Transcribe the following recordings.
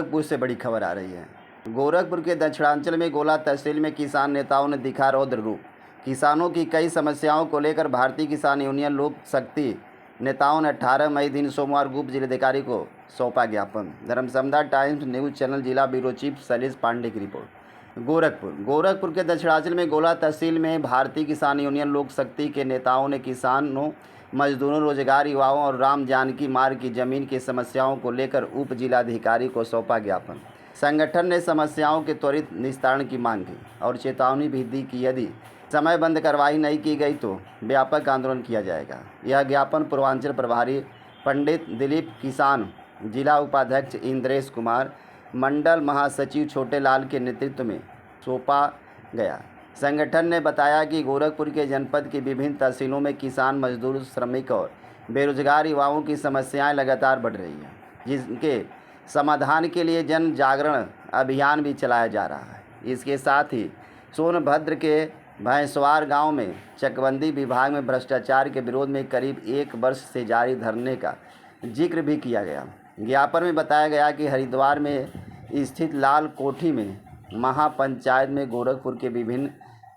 गोरखपुर से बड़ी खबर आ रही है। गोरखपुर के दक्षिणांचल में गोला तहसील में किसान नेताओं ने दिखा रौद्र रूप। किसानों की कई समस्याओं को लेकर भारतीय किसान यूनियन लोक शक्ति नेताओं ने 18 मई दिन सोमवार उप जिलाधिकारी को सौंपा ज्ञापन। धर्मसंधा टाइम्स न्यूज़ चैनल जिला ब्यूरो चीफ शैलेश पांडे की रिपोर्ट। गोरखपुर के दक्षिणांचल में गोला तहसील में भारतीय किसान यूनियन लोक शक्ति के नेताओं ने किसानों, मजदूरों, रोजगार, युवाओं और राम जानकी मार्ग की जमीन की समस्याओं को लेकर उप जिलाधिकारी को सौंपा ज्ञापन। संगठन ने समस्याओं के त्वरित निस्तारण की मांग की और चेतावनी भी दी कि यदि समयबद्ध कार्रवाई नहीं की गई तो व्यापक आंदोलन किया जाएगा। यह ज्ञापन पूर्वांचल प्रभारी पंडित दिलीप किसान, जिला उपाध्यक्ष इंद्रेश कुमार, मंडल महासचिव छोटे लाल के नेतृत्व में सौंपा गया। संगठन ने बताया कि गोरखपुर के जनपद की विभिन्न तहसीलों में किसान, मजदूर, श्रमिक और बेरोजगार युवाओं की समस्याएं लगातार बढ़ रही हैं, जिनके समाधान के लिए जन जागरण अभियान भी चलाया जा रहा है। इसके साथ ही सोनभद्र के भैंसवार गांव में चकबंदी विभाग में भ्रष्टाचार के विरोध में करीब 1 वर्ष से जारी धरने का जिक्र भी किया गया। ज्ञापन में बताया गया कि हरिद्वार में स्थित लाल कोठी में महापंचायत में गोरखपुर के विभिन्न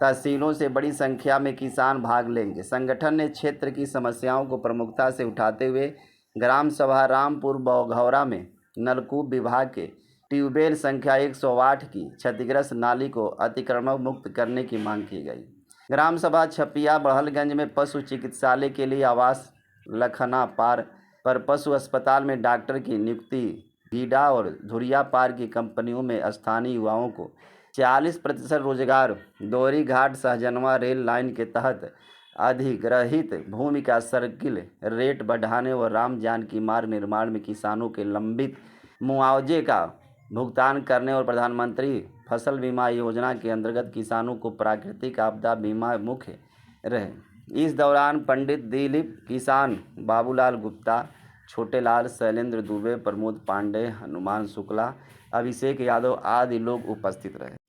तहसीलों से बड़ी संख्या में किसान भाग लेंगे। संगठन ने क्षेत्र की समस्याओं को प्रमुखता से उठाते हुए ग्राम सभा रामपुर बौघौरा में नलकूप विभाग के ट्यूबवेल संख्या 108 की क्षतिग्रस्त नाली को अतिक्रमण मुक्त करने की मांग की गई। ग्राम सभा छपिया बड़हलगंज में पशु चिकित्सालय के लिए आवास, लखना पार पर पशु अस्पताल में डॉक्टर की नियुक्ति, गीडा और धुरिया पार की कंपनियों में स्थानीय युवाओं को 40% रोजगार, दोहरी घाट सहजनवा रेल लाइन के तहत अधिग्रहित भूमि का सर्किल रेट बढ़ाने और राम जानकी मार्ग निर्माण में किसानों के लंबित मुआवजे का भुगतान करने और प्रधानमंत्री फसल बीमा योजना के अंतर्गत किसानों को प्राकृतिक आपदा बीमा मुख्य रहे। इस दौरान पंडित दिलीप किसान, बाबूलाल गुप्ता, छोटे लाल, शैलेंद्र दुबे, प्रमोद पांडे, हनुमान शुक्ला, अभिषेक यादव आदि लोग उपस्थित रहे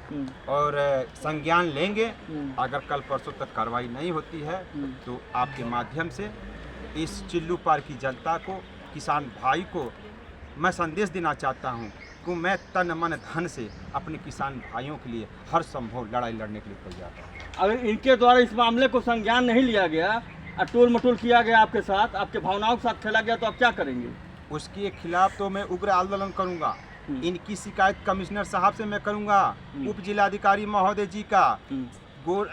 और संज्ञान लेंगे। अगर कल परसों तक कार्रवाई नहीं होती है तो आपके माध्यम से इस चिल्लू पार की जनता को, किसान भाई को मैं संदेश देना चाहता हूं कि मैं तन मन धन से अपने किसान भाइयों के लिए हर संभव लड़ाई लड़ने के लिए तैयार हूं। अगर इनके द्वारा इस मामले को संज्ञान नहीं लिया गया, टोल मटोल किया गया, आपके साथ, आपके भावनाओं के साथ खेला गया, तो आप क्या करेंगे? उसके खिलाफ तो मैं उग्र आंदोलन करूंगा। इनकी शिकायत कमिश्नर साहब से मैं करूंगा, उप जिलाधिकारी महोदय जी का।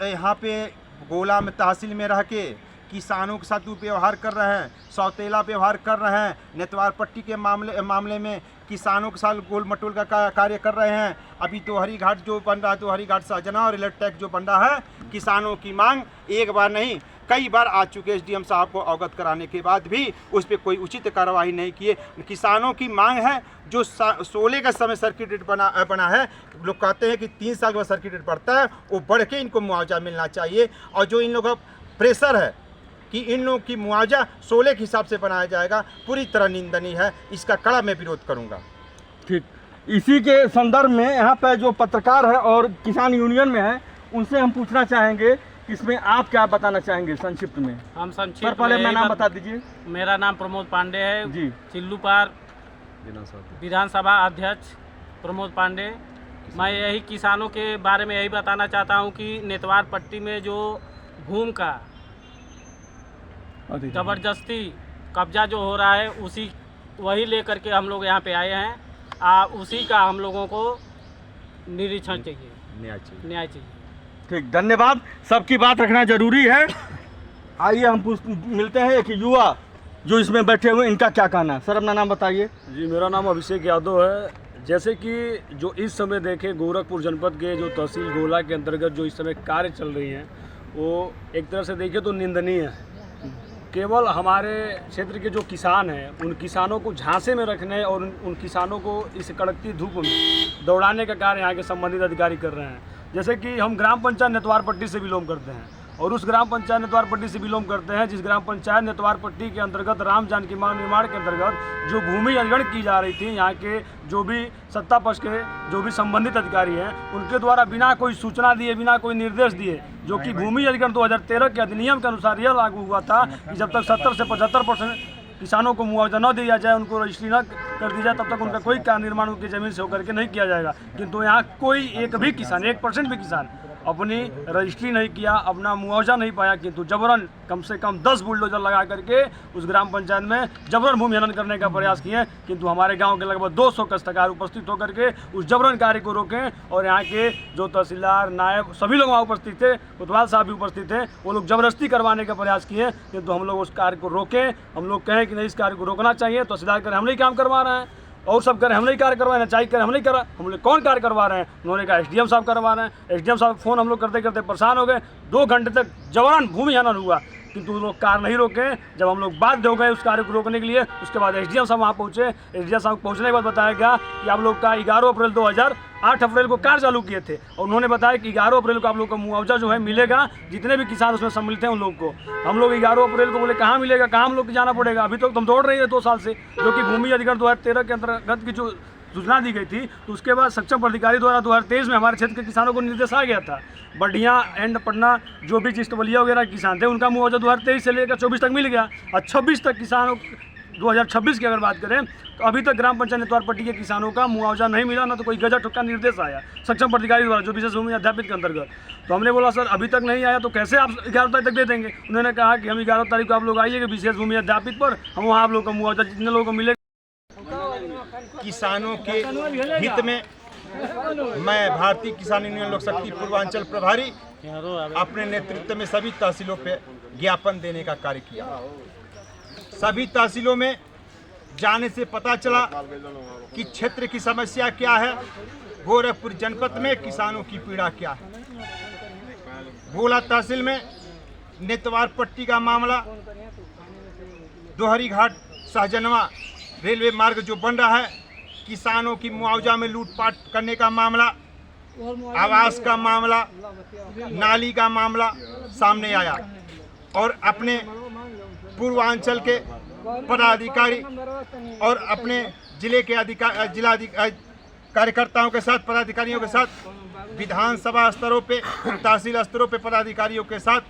यहाँ पे गोला में तहसील में रह के किसानों के साथ दुर्व्यवहार कर रहे हैं, सौतेला व्यवहार कर रहे हैं, नेतवार पट्टी के मामले में किसानों के साथ गोल मटोल का कार्य कर रहे हैं। अभी दोहरी घाट जो बन रहा है, दोहरी घाट सहजना और रेल टैक्स जो बन रहा है, किसानों की मांग एक बार नहीं कई बार आ चुके एसडीएम साहब को अवगत कराने के बाद भी उस पर कोई उचित कार्रवाई नहीं किए। किसानों की मांग है जो 16 का समय सर्किट रेट बना है, लोग कहते हैं कि 3 साल में सर्किट रेट बढ़ता है, वो बढ़ के इनको मुआवजा मिलना चाहिए। और जो इन लोगों का प्रेशर है कि इन लोगों की मुआवजा 16 के हिसाब से बनाया जाएगा, पूरी तरह निंदनीय है। इसका कड़ा मैं विरोध करूँगा। ठीक, इसी के संदर्भ में यहाँ पर जो पत्रकार है और किसान यूनियन में है, उनसे हम पूछना चाहेंगे इसमें आप क्या बताना चाहेंगे संक्षिप्त में? हम संक्षिप्त पहले मैं नाम बता दीजिए। मेरा नाम प्रमोद पांडे है जी, चिल्लू पार विधानसभा अध्यक्ष प्रमोद पांडे। मैं यही किसानों के बारे में यही बताना चाहता हूं कि नेतवार पट्टी में जो भूमि का ज़बरदस्ती कब्जा जो हो रहा है, वही लेकर के हम लोग यहाँ पे आए हैं। उसी का हम लोगों को निरीक्षण चाहिए, न्याय चाहिए। ठीक, धन्यवाद। सबकी बात रखना जरूरी है। आइए हम मिलते हैं एक युवा जो इसमें बैठे हुए, इनका क्या कहना है। सर अपना नाम बताइए। जी, मेरा नाम अभिषेक यादव है। जैसे कि जो इस समय देखें गोरखपुर जनपद के जो तहसील गोला के अंतर्गत जो इस समय कार्य चल रही हैं, वो एक तरह से देखें तो निंदनीय है। केवल हमारे क्षेत्र के जो किसान हैं, उन किसानों को झांसे में रखने और उन किसानों को इस कड़कती धूप में दौड़ाने का कार्य यहाँ के संबंधित अधिकारी कर रहे हैं। जैसे कि हम ग्राम पंचायत नेतवार पट्टी से बिलोंग करते हैं और उस ग्राम पंचायत नेतवार पट्टी से बिलोंग करते हैं जिस ग्राम पंचायत नेतवार पट्टी के अंतर्गत राम जानकी मार्ग निर्माण के अंतर्गत जो भूमि अधिग्रहण की जा रही थी, यहाँ के जो भी सत्ता पक्ष के जो भी संबंधित अधिकारी हैं, उनके द्वारा बिना कोई सूचना दिए, बिना कोई निर्देश दिए, जो कि भूमि अधिग्रहण 2013 के अधिनियम के अनुसार यह लागू हुआ था कि जब तक 70 से 75% किसानों को मुआवजा न दिया जाए, उनको रजिस्ट्री न कर दी जाए, तब तक उनका कोई कार्य निर्माण उनकी ज़मीन से होकर के नहीं किया जाएगा। किंतु यहाँ कोई एक भी किसान, 1% भी किसान अपनी रजिस्ट्री नहीं किया, अपना मुआवजा नहीं पाया, किंतु जबरन कम से कम 10 बुलडोजर लगा करके उस ग्राम पंचायत में जबरन भूमि हनन करने का प्रयास किए। किंतु हमारे गांव के लगभग 200 काश्तकार उपस्थित होकर के उस जबरन कार्य को रोकें, और यहाँ के जो तहसीलदार, नायब, सभी लोग वहाँ उपस्थित थे, कोतवाल साहब भी उपस्थित थे, वो लोग जबरदस्ती करवाने का प्रयास किए। किंतु हम लोग उस कार्य को रोकें, हम लोग कहें कि नहीं, इस कार्य को रोकना चाहिए। तहसीलदार करें हम नहीं काम करवा रहे हैं, और सब करें हम नहीं कार्य करवा रहे हैं, चाहे करें हम नहीं करा, हम लोग कौन कार्य करवा रहे हैं? उन्होंने कहा एसडीएम साहब करवा रहे हैं। एसडीएम साहब फ़ोन हम लोग करते करते परेशान हो गए, 2 घंटे तक जबरन भूमि हनन हुआ, किंतु लोग कार्य नहीं रोके। जब हम लोग बाध्य हो गए उस कार्य को रोकने के लिए, उसके बाद एसडीएम साहब वहाँ पहुँचे। एसडीएम साहब पहुँचने के बाद बताया गया कि आप लोग का 11 अप्रैल 2008 अप्रैल को कार्य चालू किए थे, और उन्होंने बताया कि 11 अप्रैल को आप लोग का मुआवजा जो है मिलेगा, जितने भी किसान उसमें सम्मिलित हैं उन लोग को। हम लोग 11 अप्रैल को बोले कहाँ मिलेगा, कहाँ हम लोग को जाना पड़ेगा? अभी तक तो हम दौड़ रहे हैं 2 साल से, जो कि भूमि अधिग्रहण 2013 के अंतर्गत की जो सूचना दी गई थी, तो उसके बाद सक्षम प्राधिकारी द्वारा 2023 में हमारे क्षेत्र के किसानों को निर्देश आ गया था। बढ़िया एंड पटना जो भी चिस्तबलिया वगैरह किसान थे, उनका मुआवजा 2023 से लेकर 24 तक मिल गया, और 26 तक किसानों 2026 की अगर बात करें तो अभी तक ग्राम पंचायत नेतवार पट्टी के किसानों का मुआवजा नहीं मिला, ना तो कोई गजट का निर्देश आया सक्षम प्राधिकारी द्वारा जो विशेष भूमि अध्यापित के अंतर्गत। तो हमने बोला सर अभी तक नहीं आया तो कैसे आप 11 तारीख तक दे देंगे? उन्होंने कहा कि हम 11 तारीख को आप लोग आइएगा विशेष भूमि अध्यापित पर, हम वहाँ आप लोग का मुआवजा जितने लोगों को मिलेगा। किसानों के हित में मैं भारतीय किसान यूनियन लोक शक्ति पूर्वांचल प्रभारी अपने नेतृत्व में सभी तहसीलों पे ज्ञापन देने का कार्य किया। सभी तहसीलों में जाने से पता चला कि क्षेत्र की समस्या क्या है, गोरखपुर जनपद में किसानों की पीड़ा क्या है। गोला तहसील में नेतवार पट्टी का मामला, दोहरी घाट सहजनवा रेलवे मार्ग जो बन रहा है, किसानों की मुआवजा में लूटपाट करने का मामला, आवास का मामला, नाली का मामला सामने आया, और अपने पूर्वांचल के पदाधिकारी और अपने जिले के जिला कार्यकर्ताओं के साथ, पदाधिकारियों के साथ, विधानसभा स्तरों पे, तहसील स्तरों पे पदाधिकारियों के साथ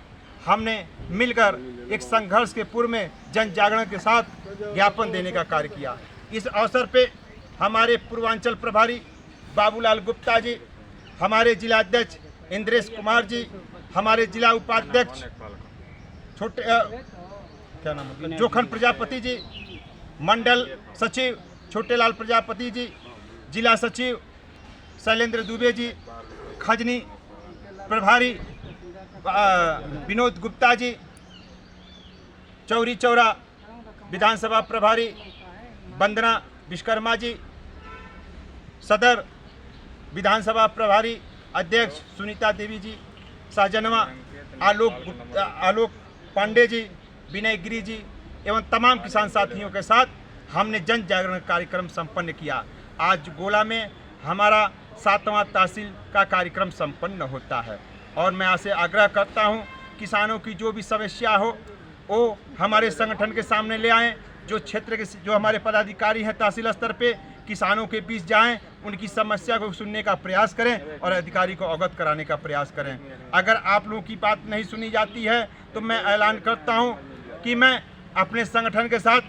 हमने मिलकर एक संघर्ष के पूर्व में जन जागरण के साथ ज्ञापन देने का कार्य किया। इस अवसर पे हमारे पूर्वांचल प्रभारी बाबूलाल गुप्ता जी, हमारे जिला अध्यक्ष इंद्रेश कुमार जी, हमारे जिला उपाध्यक्ष जोखन प्रजापति जी, मंडल सचिव छोटेलाल प्रजापति जी, जिला सचिव शैलेंद्र दुबे जी, खजनी प्रभारी विनोद गुप्ता जी, चौरी चौरा विधानसभा प्रभारी वंदना विश्वकर्मा जी, सदर विधानसभा प्रभारी अध्यक्ष सुनीता देवी जी, सहजनवा आलोक पांडे जी, विनय गिरी जी एवं तमाम किसान साथियों के साथ हमने जन जागरण कार्यक्रम संपन्न किया। आज गोला में हमारा 7वां तहसील का कार्यक्रम संपन्न होता है, और मैं आपसे आग्रह करता हूं किसानों की जो भी समस्या हो वो हमारे संगठन के सामने ले आएं। जो क्षेत्र के जो हमारे पदाधिकारी हैं तहसील स्तर पे, किसानों के बीच जाएं, उनकी समस्या को सुनने का प्रयास करें और अधिकारी को अवगत कराने का प्रयास करें। अगर आप लोगों की बात नहीं सुनी जाती है तो मैं ऐलान करता हूं कि मैं अपने संगठन के साथ,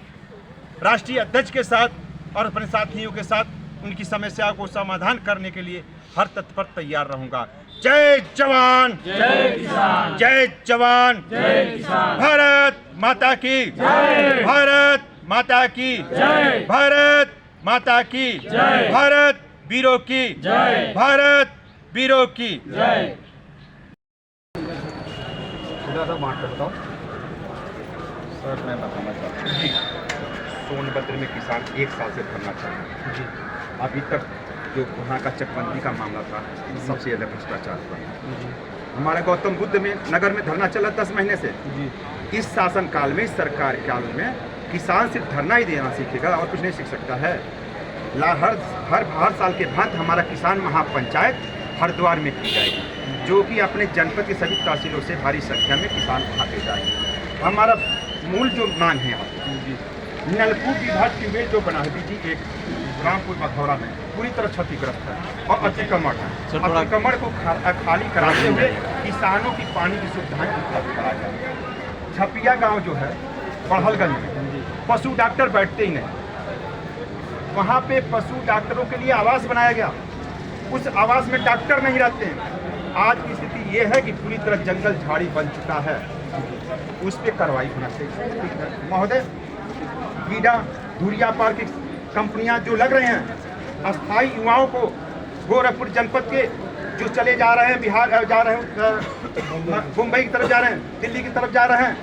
राष्ट्रीय अध्यक्ष के साथ और अपने साथियों के साथ उनकी समस्याओं को समाधान करने के लिए हर तत्पर तैयार रहूंगा। जय जवान जय किसान, जय जवान जय किसान, भारत माता की जय, भारत माता की जय, भारत माता की जय, भारत वीरों की जय, भारत वीरों की जय। सर मैं बताना चाहता हूँ, सोनभद्र में किसान 1 साल से धरना चल रहा है। अभी तक जो वहाँ का चकबंदी का मामला था, सबसे ज़्यादा भ्रष्टाचार हुआ। हमारे गौतम बुद्ध में नगर में धरना चला 10 महीने से। इस शासनकाल में, इस सरकार काल में किसान सिर्फ धरना ही देना सीखेगा और कुछ नहीं सीख सकता है। हर साल के भांति हमारा किसान महापंचायत हरिद्वार में की जाएगी, जो कि अपने जनपद के सभी तहसीलों से भारी संख्या में किसान वहाँ पे जाएंगे। हमारा मूल जो मांग है, नलकूप विभाग ट्यूबवेल जो बना है जी, एक रामपुर मखौरा में पूरी तरह क्षतिग्रस्त है और अतिक्रमण है। अतिक्रमण को खाली कराते हुए किसानों की पानी की सुविधाएं उपलब्ध करा जाए। छपिया गांव जो है बढ़लगंज में, पशु डॉक्टर बैठते ही नहीं। वहाँ पे पशु डॉक्टरों के लिए आवास बनाया गया, उस आवास में डॉक्टर नहीं रहते हैं। आज की स्थिति ये है कि पूरी तरह जंगल झाड़ी बन चुका है, उस पर कार्रवाई होना चाहिए। महोदय, गीडा धुरिया पार्क की कंपनियां जो लग रहे हैं, अस्थायी युवाओं को गोरखपुर जनपद के जो चले जा रहे हैं, बिहार जा रहे हैं, मुंबई की तरफ जा रहे हैं, दिल्ली की तरफ जा रहे हैं,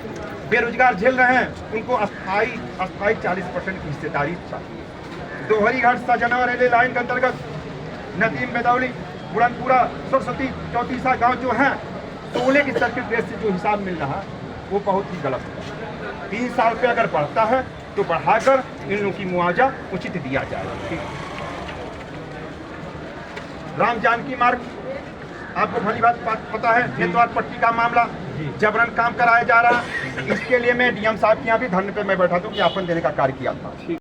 बेरोजगार झेल रहे हैं, उनको अस्थायी 40% की हिस्सेदारी चाहिए। दोहरीघाट सजना रेलवे लाइन के अंतर्गत नदीम बेदौली बुरनपुरा सरस्वती चौतीसा गांव जो हैं, 16 की सर्किट रेट से जो हिसाब मिल रहा है वो बहुत ही गलत है। 3 साल पे अगर बढ़ता है तो बढ़ाकर इन लोगों की मुआवजा उचित दिया जाए। राम जानकी मार्ग आपको भली बात पता है, नेतवार पट्टी का मामला जबरन काम कराया जा रहा है। इसके लिए मैं डीएम साहब के यहाँ भी धरने पे मैं बैठा था, ज्ञापन देने का कार्य किया था।